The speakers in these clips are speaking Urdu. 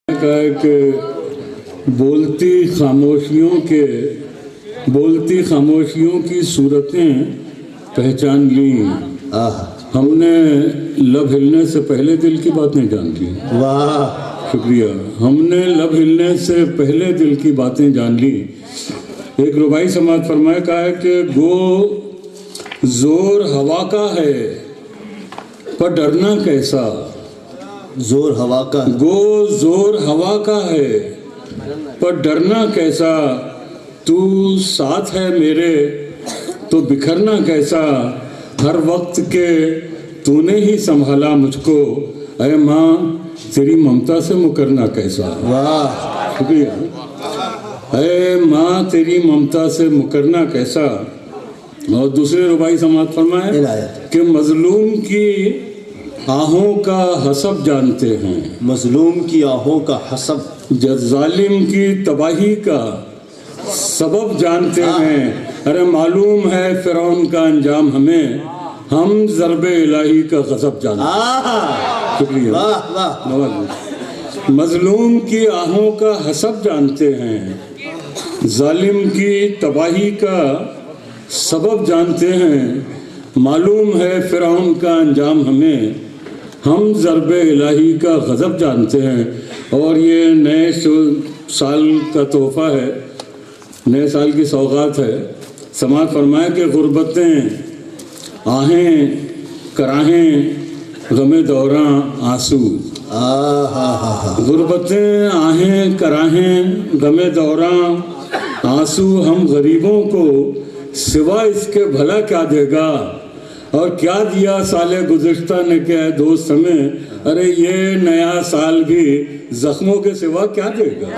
کہا ہے کہ بولتی خاموشیوں کی صورتیں پہچان لیں، ہم نے لب ہلنے سے پہلے دل کی باتیں جان لی۔ واہ، شکریہ۔ ہم نے لب ہلنے سے پہلے دل کی باتیں جان لی۔ ایک رباعی سماعت فرمایا، کہا ہے کہ گو زور ہوا کا ہے پر ڈرنا کیسا، زور ہوا کا، گو زور ہوا کا ہے پر ڈرنا کیسا، تو ساتھ ہے میرے تو بکھرنا کیسا، ہر وقت کے تو نے ہی سنبھالا مجھ کو، اے ماں تیری ممتا سے مکرنا کیسا۔ واہ، شکریہ۔ اے ماں تیری ممتا سے مکرنا کیسا۔ اور دوسرے رباعی سماعت فرمائے کہ مظلوم کی آہوں کا حسب جانتے ہیں، مظلوم کی آہوں کا حسب، ظالم کی تباہی کا سبب جانتے ہیں، ارے معلوم ہے فرعون کا انجام ہمیں، ہم ضرب الہی کا غضب جانتے ہیں۔ شکریہ۔ واہ واہ، مظلوم کی آہوں کا حسب جانتے ہیں، ظالم کی تباہی کا سبب جانتے ہیں، معلوم ہے فرعون کا انجام ہمیں، ہم ضرب الہی کا غضب جانتے ہیں۔ اور یہ نئے سال کا تحفہ ہے، نئے سال کی سوغات ہے۔ سماعت فرمایا کہ غربتیں آہیں کراہیں غم دوراں آنسو، غربتیں آہیں کراہیں غم دوراں آنسو، ہم غریبوں کو سوا اس کے بھلا کیا دے گا، اور کیا دیا سال گزشتہ نے کہ اے دوست ہمیں، ارے یہ نیا سال بھی زخموں کے سوا کیا دے گا۔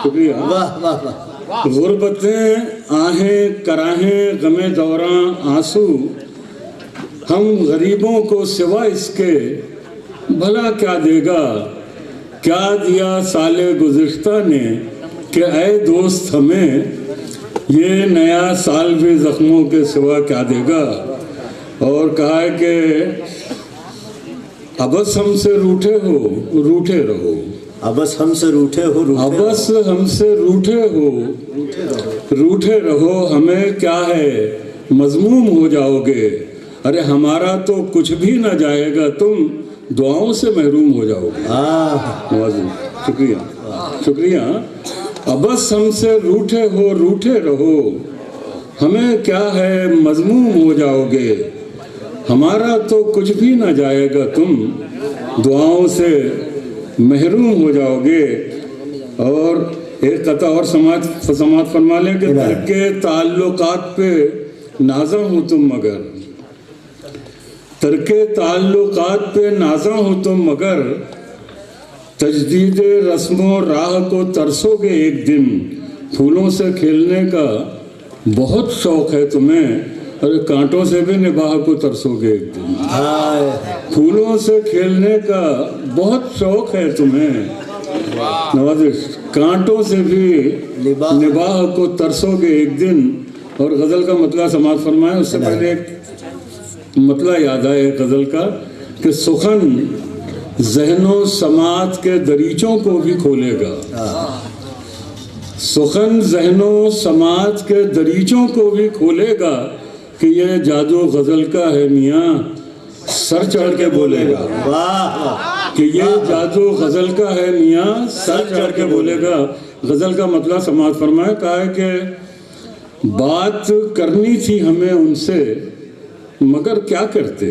شکریہ۔ واہ واہ واہ، غربتیں آہیں کراہیں غم دوراں آنسو، ہم غریبوں کو سوا اس کے بھلا کیا دے گا، کیا دیا سال گزشتہ نے کہ اے دوست ہمیں، یہ نیا سال بھی زخموں کے سوا کیا دے گا۔ اور کہا ہے کہ ابس ہم سے روٹھے ہو روٹھے رہو، ابس ہم سے روٹھے ہو روٹھے، ابس ہم سے روٹھے ہو روٹھے رہو، ہمیں کیا ہے مذموم ہو جاؤ گے، ارے ہمارا تو کچھ بھی نہ جائے گا، تم دعاؤں سے محروم ہو جاؤ گے۔ شکریہ شکریہ۔ ابس ہم سے روٹھے ہو روٹھے رہو، ہمیں کیا ہے مذموم ہو جاؤ گے، ہمارا تو کچھ بھی نہ جائے گا، تم دعاؤں سے محروم ہو جاؤ گے۔ اور ایک قطعہ اور سماعت فرما لیں کہ ترک تعلقات پہ نازاں ہو تم مگر، ترک تعلقات پہ نازاں ہو تم مگر، تجدید رسم و راہ کو ترسو گے ایک دن، پھولوں سے کھیلنے کا بہت شوق ہے تمہیں، ارے کانٹوں سے بھی نباہ کو ترسو گے ایک دن، پھولوں سے کھیلنے کا بہت شوق ہے تمہیں، نوازش کانٹوں سے بھی نباہ کو ترسو گے ایک دن۔ اور غزل کا مطلع سماعت فرمائے، اس سے پہلے ایک مطلع یاد آئے غزل کا کہ سخن ذہن و سماعت کے دریچوں کو بھی کھولے گا، سخن ذہن و سماعت کے دریچوں کو بھی کھولے گا، کہ یہ جادو غزل کا ہے میاں سر چڑھ کے بولے گا، کہ یہ جادو غزل کا ہے میاں سر چڑھ کے بولے گا۔ غزل کا مطلب سماعت فرمائے، کہا ہے کہ بات کرنی تھی ہمیں ان سے مگر کیا کرتے،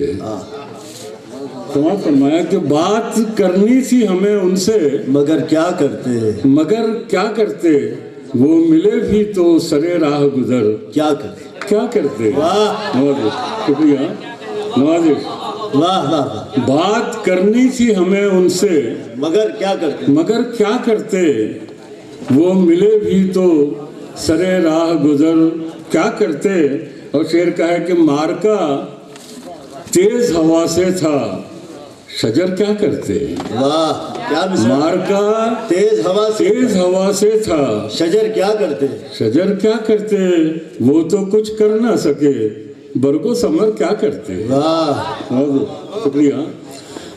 سماعت فرمایا کہ بات کرنی تھی ہمیں ان سے مگر کیا کرتے، مگر کیا کرتے، وہ ملے بھی تو سرے راہ گزر کیا کرتے، کیا کرتے۔ نوازش شکریہ نوازش۔ واہ واہ، بات کرنی تھی ہمیں ان سے مگر کیا کرتے، مگر کیا کرتے، وہ ملے بھی تو سرے راہ گزر کیا کرتے۔ اور شعر کا ہے کہ مارکا تیز ہوا سے تھا شجر کیا کرتے، واہ کیا مثال، مارکا تیز ہوا سے تھا شجر کیا کرتے، شجر کیا کرتے، وہ تو کچھ کر نہ سکے برگو ثمر کیا کرتے۔ واہ، شکریہ۔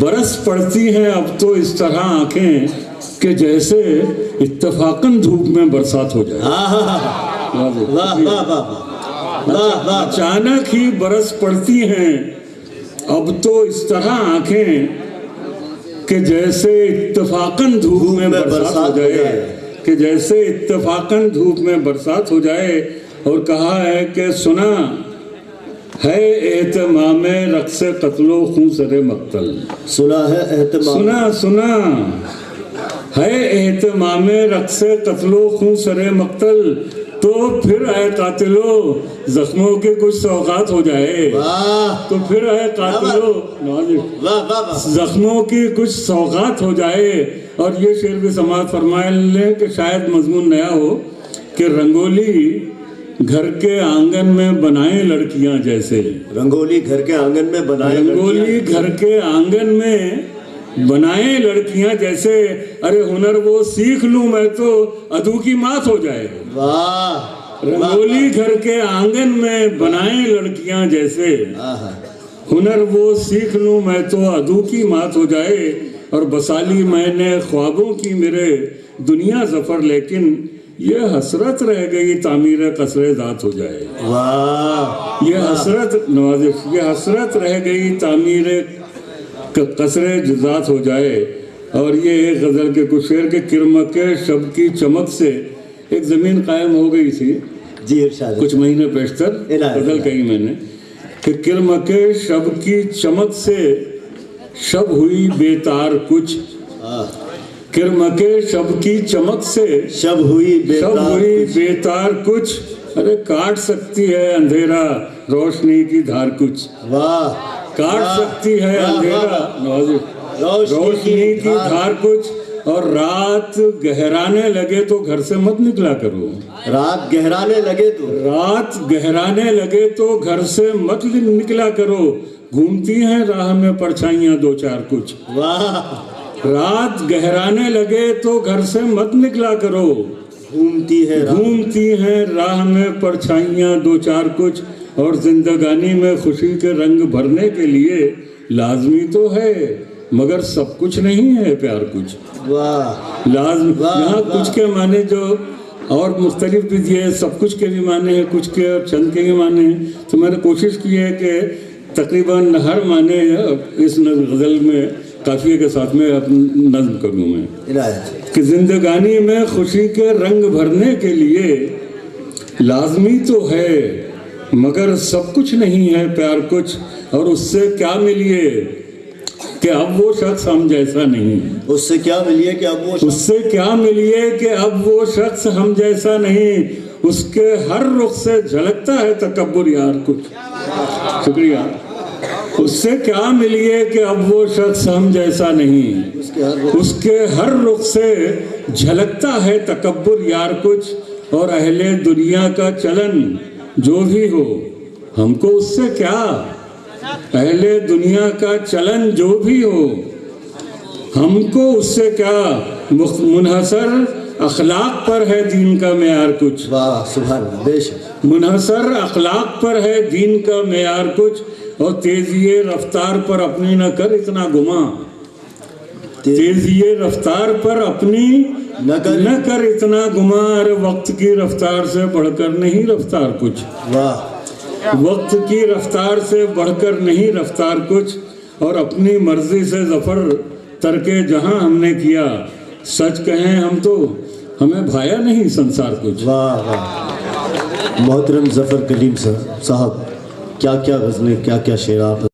برس پڑتی ہیں اب تو اس طرح آنکھیں کہ جیسے اتفاقاً دھوپ میں برسات ہو جائے. واہ واہ واہ واہ واہ. اچانک ہی برس پڑتی ہیں اب تو اس طرح آنکھیں کہ جیسے اتفاقاً دھوپ میں برسات ہو جائے, کہ جیسے اتفاقاً دھوپ میں برسات ہو جائے. اور کہا ہے کہ سنا ہے اہتمام رقص قتل و خون سر مقتل. سنا ہے اہتمام, سنا ہے اہتمام رقص قتل و خون سر مقتل. تو پھر اے قاتلو زخموں کے کچھ سوغات ہو جائے. تو پھر اے قاتلو زخموں کی کچھ سوغات ہو جائے. اور یہ شعر بھی سماعت فرمائے لیں کہ شاید مضمون نیا ہو کہ رنگولی گھر کے آنگن میں بنائیں لڑکیاں جیسے. رنگولی گھر کے آنگن میں بنائیں, رنگولی گھر کے آنگن میں بنائیں لڑکیاں جیسے. ارے ہنر وہ سیکھ لوں میں تو ادو کی مات ہو جائے. واہ. رنگولی گھر کے آنگن میں بنائیں لڑکیاں جیسے. ہنر وہ سیکھ لوں میں تو ادو کی مات ہو جائے. اور بسالی میں نے خوابوں کی میرے دنیا ظفر, لیکن یہ حسرت رہ گئی تعمیر قصر ذات ہو جائے. واہ. یہ حسرت نوازش, یہ حسرت رہ گئی تعمیر قصر ذات ہو جائے. اور یہ ایک غزل کے کچھ شعر کے کرمک شب کی چمک سے ایک زمین قائم ہو گئی تھی. جی ارشاد. کچھ مہینے پیشتر غزل کہی میں نے کہ کرمک شب کی چمک سے شب ہوئی بے تار کچھ. کرمک شب کی چمک سے شب ہوئی بے تار کچھ. ارے کاٹ سکتی ہے اندھیرا روشنی کی دھار کچھ. واہ. کاٹ سکتی ہے اندھیرا روشنی کی دھار کچھ. اور رات گہرانے لگے تو گھر سے مت نکلا کرو. رات گہرانے لگے تو, رات گہرانے لگے تو گھر سے مت نکلا کرو. گھومتی ہیں راہ میں پرچھائیاں دو چار کچھ. واہ. رات گہرانے لگے تو گھر سے مت نکلا کرو. گھومتی ہیں راہ میں پرچھائیاں دو چار کچھ. اور زندگانی میں خوشی کے رنگ بھرنے کے لیے لازمی تو ہے مگر سب کچھ نہیں ہے پیار کچھ. واہ. لازم یہاں کچھ کے معنی جو اور مختلف بھی دیے, سب کچھ کے بھی معنی ہیں, کچھ کے اور چند کے بھی معنی ہیں. تو میں نے کوشش کی ہے کہ تقریباً ہر معنی اس غزل میں قافیے کے ساتھ میں نظم کروں میں کہ زندگانی میں خوشی کے رنگ بھرنے کے لیے لازمی تو ہے مگر سب کچھ نہیں ہے پیار کچھ. اور اس سے کیا ملیے کہ اب وہ شخص ہم جیسا نہیں. اس سے کیا ملیے کہ اب وہ اس سے کیا ملیے کہ اب وہ شخص ہم جیسا نہیں. اس کے ہر رخ سے جھلکتا ہے تکبر یار کچھ. شکریہ. اس سے کیا ملیے کہ اب وہ شخص ہم جیسا نہیں. اس کے ہر رخ سے جھلکتا ہے تکبر یار کچھ. اور اہل دنیا کا چلن جو بھی ہو ہم کو اس سے کیا. اہل دنیا کا چلن جو بھی ہو ہم کو اس سے کیا. منحصر اخلاق پر ہے دین کا معیار کچھ. واہ سبحان اللہ. بے شک. منحصر اخلاق پر ہے دین کا معیار کچھ. اور تیزی رفتار پر اپنی نہ کر اتنا گما. تیزی رفتار پر اپنی نہ کر اتنا گما. ارے وقت کی رفتار سے بڑھ کر نہیں رفتار کچھ. واہ. وقت کی رفتار سے بڑھ کر نہیں رفتار کچھ. اور اپنی مرضی سے ظفر ترکے جہاں ہم نے کیا. سچ کہیں ہم تو ہمیں بھایا نہیں سنسار کچھ. واہ واہ. محترم ظفر کلیم صاحب, کیا کیا غزلیں, کیا کیا شعر آپ